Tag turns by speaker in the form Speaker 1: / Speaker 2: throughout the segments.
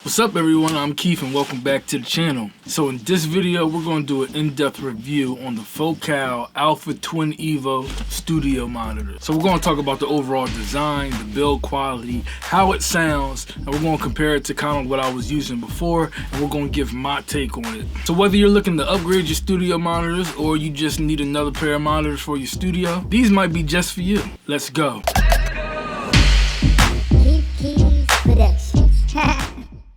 Speaker 1: What's up everyone, I'm Keith and welcome back to the channel. So in this video we're going to do an in-depth review on the Focal Alpha Twin Evo studio monitor. So we're going to talk about the overall design, the build quality, how it sounds, and we're going to compare it to kind of what I was using before, and we're going to give my take on it. So whether you're looking to upgrade your studio monitors or you just need another pair of monitors for your studio, these might be just for you. Let's go.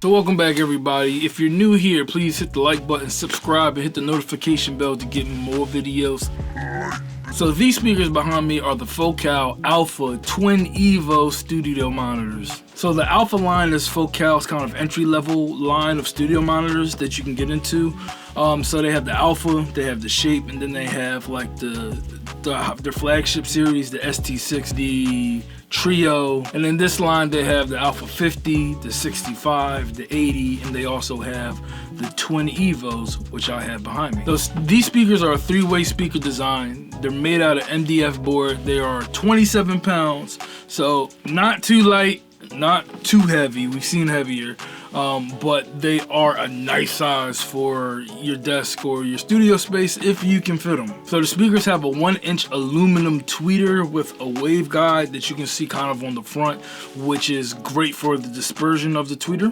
Speaker 1: So welcome back everybody. If you're new here, please hit the like button, subscribe, and hit the notification bell to get more videos. So these speakers behind me are the Focal Alpha Twin Evo studio monitors. So the Alpha line is Focal's kind of entry-level line of studio monitors that you can get into. So they have the Alpha, they have the Shape, and then they have like their flagship series, the ST6, the Trio, and in this line they have the Alpha 50, the 65, the 80, and they also have the Twin Evos, which I have behind me. These speakers are a three-way speaker design. They're made out of MDF board. They are 27 pounds, so not too light, not too heavy. We've seen heavier, but they are a nice size for your desk or your studio space if you can fit them. So the speakers have a 1-inch aluminum tweeter with a wave guide that you can see kind of on the front, which is great for the dispersion of the tweeter.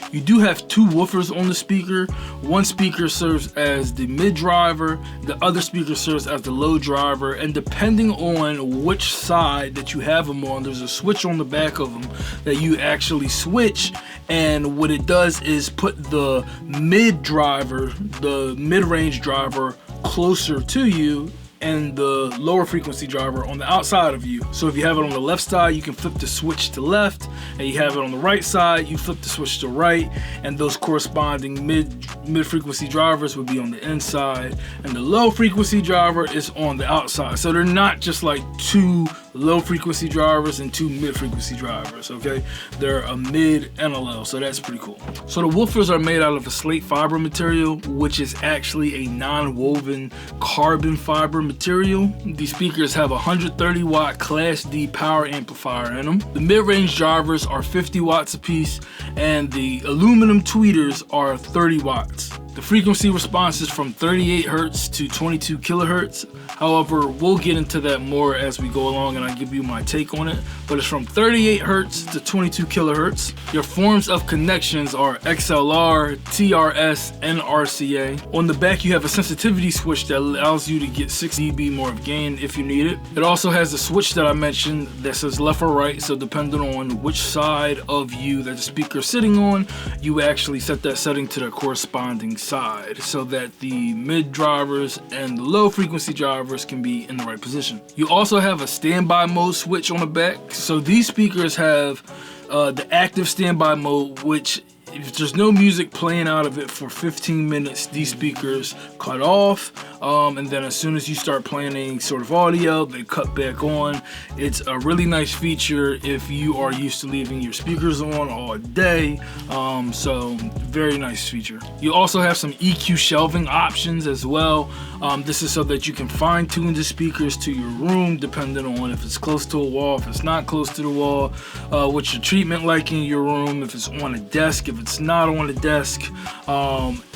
Speaker 1: You do have two woofers on the speaker. One speaker serves as the mid driver, the other speaker serves as the low driver, and depending on which side that you have them on, there's a switch on the back of them that you actually switch, and what it does is put the mid driver, the mid-range driver, closer to you, and the lower frequency driver on the outside of you. So if you have it on the left side, you can flip the switch to left, and you have it on the right side, you flip the switch to right, and those corresponding mid-frequency drivers would be on the inside, and the low frequency driver is on the outside. So they're not just like two low frequency drivers and two mid frequency drivers, okay? They're a mid and a low, so that's pretty cool. So the woofers are made out of a slate fiber material, which is actually a non-woven carbon fiber material. These speakers have a 130 watt Class D power amplifier in them. The mid-range drivers are 50 watts a piece, and the aluminum tweeters are 30 watts. The frequency response is from 38 Hertz to 22 kilohertz. However, we'll get into that more as we go along and I give you my take on it. But it's from 38 Hertz to 22 kilohertz. Your forms of connections are XLR, TRS, and RCA. On the back, you have a sensitivity switch that allows you to get 6 dB more of gain if you need it. It also has the switch that I mentioned that says left or right. So depending on which side of you that the speaker is sitting on, you actually set that setting to the corresponding side so that the mid drivers and the low frequency drivers can be in the right position. You also have a standby mode switch on the back. So these speakers have the active standby mode, which if there's no music playing out of it for 15 minutes, these speakers cut off, and then as soon as you start playing any sort of audio, they cut back on. It's a really nice feature if you are used to leaving your speakers on all day, so very nice feature. You also have some EQ shelving options as well. This is so that you can fine-tune the speakers to your room depending on if it's close to a wall, if it's not close to the wall, what's your treatment like in your room, if it's on a desk, if it's not on a desk,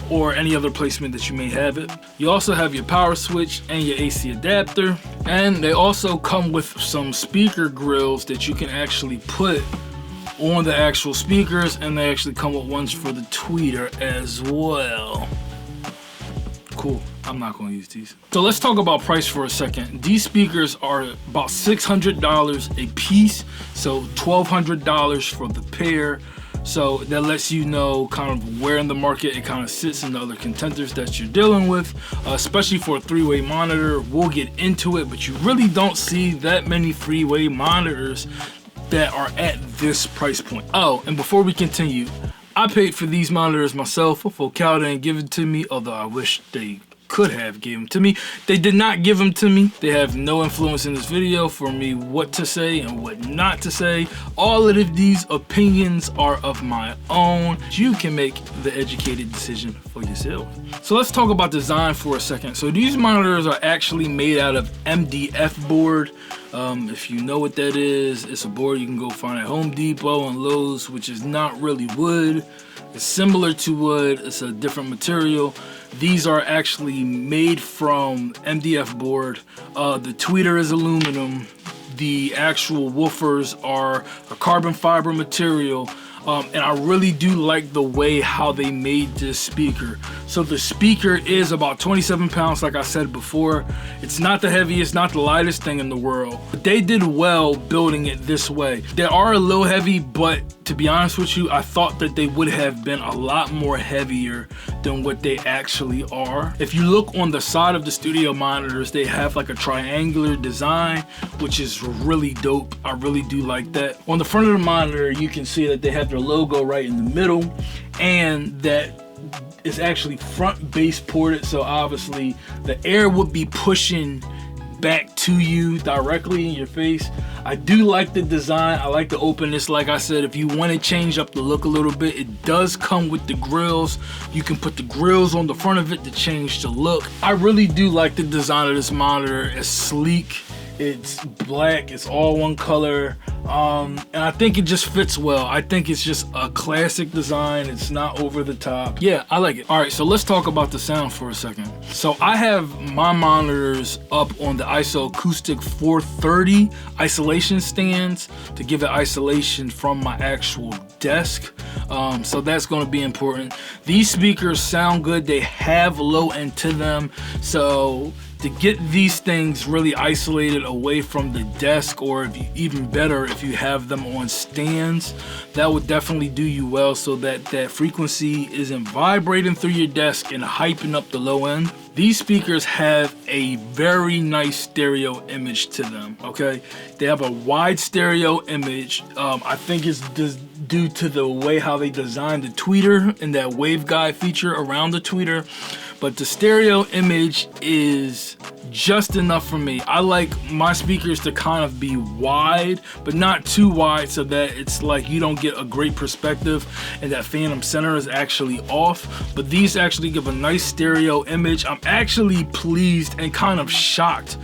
Speaker 1: or any other placement that you may have it. You also have your power switch and your AC adapter, and they also come with some speaker grills that you can actually put on the actual speakers, and they actually come with ones for the tweeter as well. Cool. I'm not going to use these. So let's talk about price for a second. These speakers are about $600 a piece, so $1,200 for the pair. So that lets you know kind of where in the market it kind of sits in the other contenders that you're dealing with, especially for a three-way monitor. We'll get into it, but you really don't see that many three-way monitors that are at this price point. Oh, and before we continue, I paid for these monitors myself. Focal didn't give it to me, although I wish they could have gave them to me. They did not give them to me. They have no influence in this video for me what to say and what not to say. All of these opinions are of my own. You can make the educated decision for yourself. So let's talk about design for a second. So these monitors are actually made out of MDF board. If you know what that is, it's a board you can go find at Home Depot and Lowe's, which is not really wood. It's similar to wood, it's a different material. These are actually made from MDF board. The tweeter is aluminum. The actual woofers are a carbon fiber material. And I really do like the way how they made this speaker. So the speaker is about 27 pounds, like I said before. It's not the heaviest, not the lightest thing in the world, but they did well building it this way. They are a little heavy, but to be honest with you, I thought that they would have been a lot more heavier than what they actually are. If you look on the side of the studio monitors, they have like a triangular design, which is really dope. I really do like that. On the front of the monitor, you can see that they have their logo right in the middle, and that is actually front base ported, so obviously the air would be pushing back to you directly in your face. I do like the design. I like the openness. Like I said, if you want to change up the look a little bit, it does come with the grills. You can put the grills on the front of it to change the look. I really do like the design of this monitor. It's sleek, it's black, it's all one color, and I think it just fits well. I think it's just a classic design. It's not over the top. Yeah, I like it. All right, so let's talk about the sound for a second. So I have my monitors up on the ISO Acoustic 430 isolation stands to give it isolation from my actual desk. So that's going to be important. These speakers sound good. They have low end to them, so to get these things really isolated away from the desk, or if you, even better if you have them on stands, that would definitely do you well, so that that frequency isn't vibrating through your desk and hyping up the low end. These speakers have a very nice stereo image to them, okay? They have a wide stereo image. I think it's due to the way how they designed the tweeter and that waveguide feature around the tweeter. But the stereo image is just enough for me. I like my speakers to kind of be wide, but not too wide, so that it's like you don't get a great perspective and that phantom center is actually off. But these actually give a nice stereo image. I'm actually pleased and kind of shocked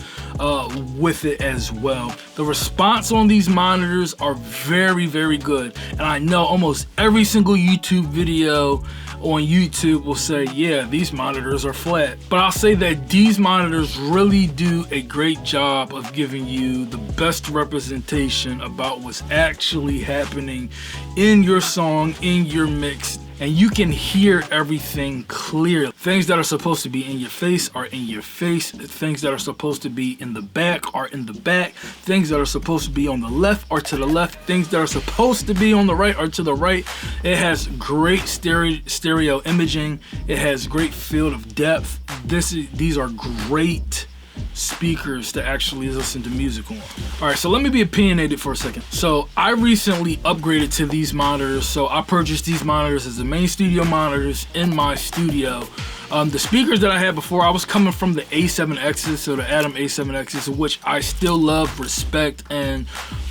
Speaker 1: with it as well. The response on these monitors are very, very good. And I know almost every single YouTube video on YouTube will say, yeah, these monitors are flat. But I'll say that these monitors really do a great job of giving you the best representation about what's actually happening in your song, in your mix, and you can hear everything clearly. Things that are supposed to be in your face are in your face. Things that are supposed to be in the back are in the back. Things that are supposed to be on the left are to the left. Things that are supposed to be on the right are to the right. It has great stereo imaging. It has great field of depth. These are great speakers to actually listen to music on. All right, so let me be opinionated for a second. So I recently upgraded to these monitors. So I purchased these monitors as the main studio monitors in my studio. The speakers that I had before, I was coming from the A7Xs, so the Atom A7Xs, which I still love, respect, and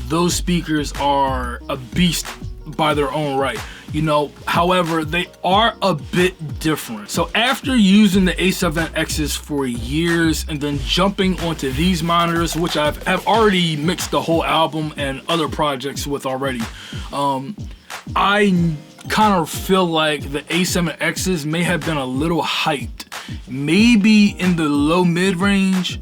Speaker 1: those speakers are a beast by their own right, you know. However, they are a bit different. So after using the A7Xs for years and then jumping onto these monitors, which I've already mixed the whole album and other projects with already, I kind of feel like the A7Xs may have been a little hyped, maybe in the low mid range,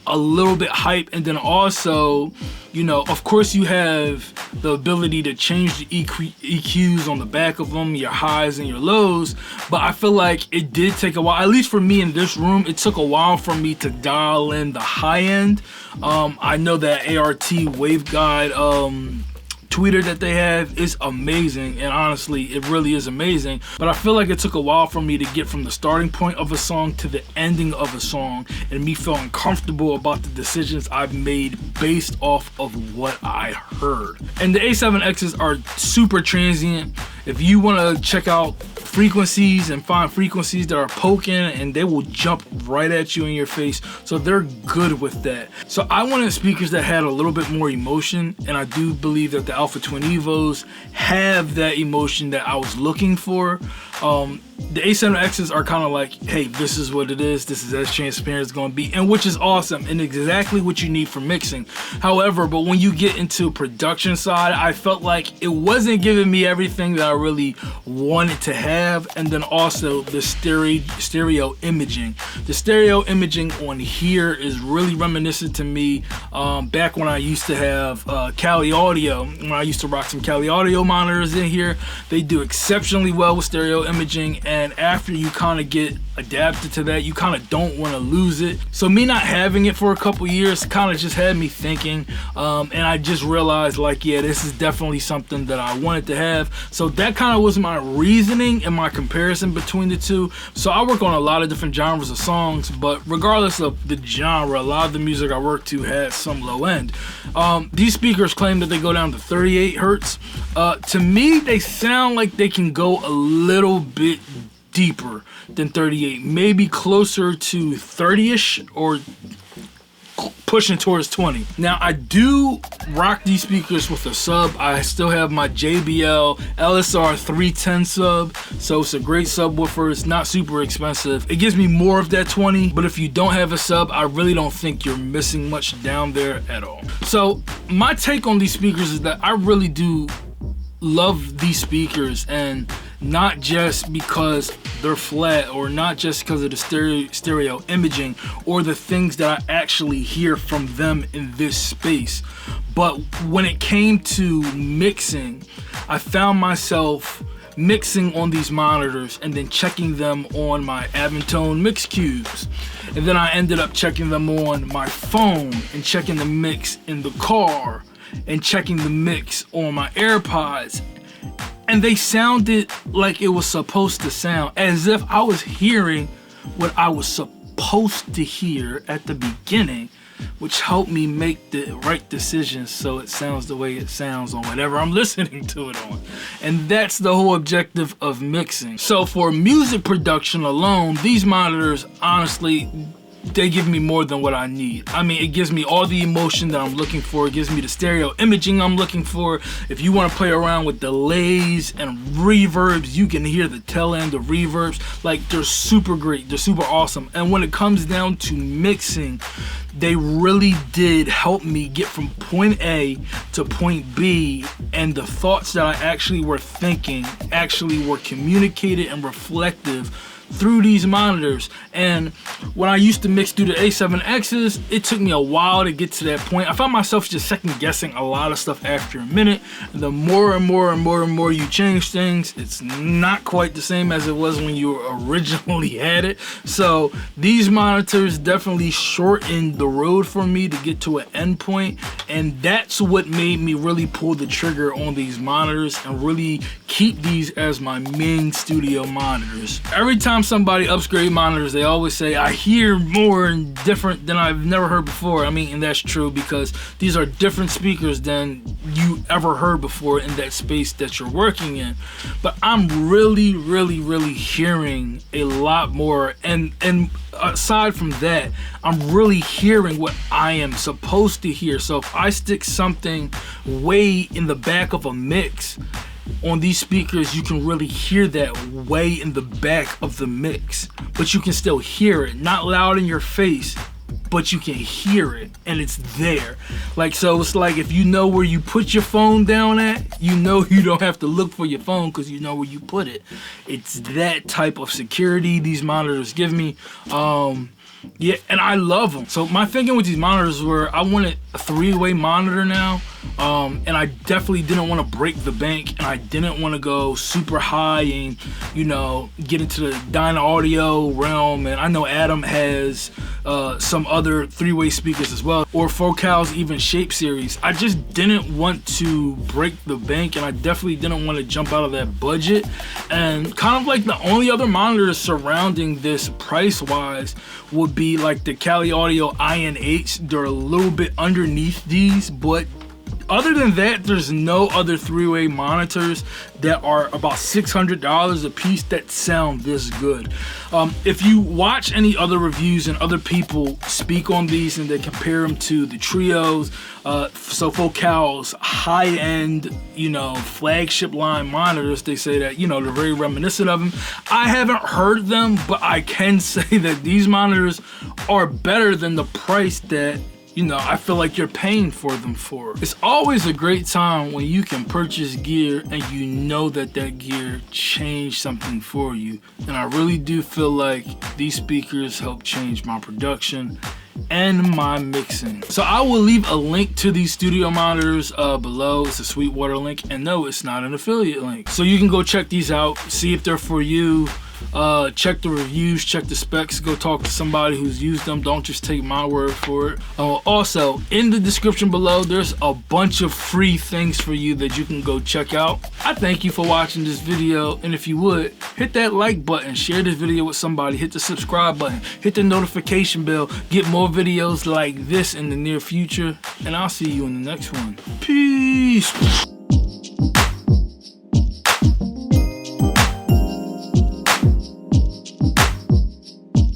Speaker 1: a little bit hype. And then also, you know, of course you have the ability to change the EQs on the back of them, your highs and your lows, but I feel like it did take a while, at least for me in this room, it took a while for me to dial in the high end. I know that ART waveguide tweeter that they have is amazing, and honestly it really is amazing, but I feel like it took a while for me to get from the starting point of a song to the ending of a song, and me feeling comfortable about the decisions I've made based off of what I heard. And the A7Xs are super transient. If you want to check out frequencies and find frequencies that are poking, and they will jump right at you in your face. So they're good with that. So I wanted speakers that had a little bit more emotion, and I do believe that the Alpha Twin Evos have that emotion that I was looking for. The A7Xs are kind of like, hey, this is what it is, this is as transparent as it's going to be, and which is awesome and exactly what you need for mixing. However, but when you get into production side, I felt like it wasn't giving me everything that I really wanted to have. And then also the stereo imaging. The stereo imaging on here is really reminiscent to me back when I used to have Cali Audio, when I used to rock some Cali Audio monitors in here. They do exceptionally well with stereo imaging, and after you kind of get adapted to that, you kind of don't want to lose it. So me not having it for a couple years kind of just had me thinking, and I just realized, like, yeah, this is definitely something that I wanted to have. So that kind of was my reasoning and my comparison between the two. So I work on a lot of different genres of songs, but regardless of the genre, a lot of the music I work to has some low end. These speakers claim that they go down to 38 hertz. To me, they sound like they can go a little bit deeper than 38, maybe closer to 30ish or pushing towards 20. Now I do rock these speakers with a sub. I still have my JBL LSR 310 sub, so it's a great subwoofer. It's not super expensive. It gives me more of that 20, but if you don't have a sub, I really don't think you're missing much down there at all. So my take on these speakers is that I really do love these speakers, and not just because they're flat, or not just because of the stereo imaging or the things that I actually hear from them in this space, but when it came to mixing, I found myself mixing on these monitors and then checking them on my Abington mix cubes, and then I ended up checking them on my phone and checking the mix in the car and checking the mix on my AirPods, and they sounded like it was supposed to sound, as if I was hearing what I was supposed to hear at the beginning, which helped me make the right decisions so it sounds the way it sounds on whatever I'm listening to it on. And that's the whole objective of mixing. So for music production alone, these monitors, honestly, they give me more than what I need. I mean, it gives me all the emotion that I'm looking for. It gives me the stereo imaging I'm looking for. If you want to play around with delays and reverbs, you can hear the tail end of reverbs. Like, they're super great. They're super awesome. And when it comes down to mixing, they really did help me get from point A to point B, and the thoughts that I actually were thinking actually were communicated and reflective through these monitors. And when I used to mix through the A7Xs, it took me a while to get to that point. I found myself just second guessing a lot of stuff after a minute, and the more and more you change things, it's not quite the same as it was when you originally had it. So these monitors definitely shortened the road for me to get to an end point, and that's what made me really pull the trigger on these monitors and really keep these as my main studio monitors. Every time somebody upgrade monitors, they always say, I hear more and different than I've never heard before. I mean, and that's true, because these are different speakers than you ever heard before in that space that you're working in. But I'm really hearing a lot more, and aside from that, I'm really hearing what I am supposed to hear. So if I stick something way in the back of a mix, on these speakers, you can really hear that way in the back of the mix, but you can still hear it, not loud in your face, but you can hear it, and it's there. Like, so it's like, if you know where you put your phone down at, you know you don't have to look for your phone because you know where you put it. It's that type of security these monitors give me. Yeah, and I love them. So my thinking with these monitors were, I wanted a three-way monitor now, and I definitely didn't want to break the bank, and I didn't want to go super high and, you know, get into the Dyna Audio realm. And I know Adam has some other three-way speakers as well, or Focal's even Shape series. I just didn't want to break the bank, and I definitely didn't want to jump out of that budget. And kind of like the only other monitors surrounding this price-wise would be like the Cali Audio IN8s. They're a little bit underneath these, but Other than that, there's no other three-way monitors that are about $600 a piece that sound this good. If you watch any other reviews and other people speak on these and they compare them to the Trios, so Focal's high-end, you know, flagship line monitors, they say that, you know, they're very reminiscent of them. I haven't heard them, but I can say that these monitors are better than the price that, you know, I feel like you're paying for them for. It's always a great time when you can purchase gear and you know that that gear changed something for you. And I really do feel like these speakers help change my production and my mixing. So I will leave a link to these studio monitors below. It's a Sweetwater link, and no, it's not an affiliate link. So you can go check these out, see if they're for you. Check the reviews, check the specs, go talk to somebody who's used them. Don't just take my word for it. Also, in the description below, there's a bunch of free things for you that you can go check out. I thank you for watching this video, and if you would, hit that like button, share this video with somebody, hit the subscribe button, hit the notification bell, get more videos like this in the near future, and I'll see you in the next one. Peace!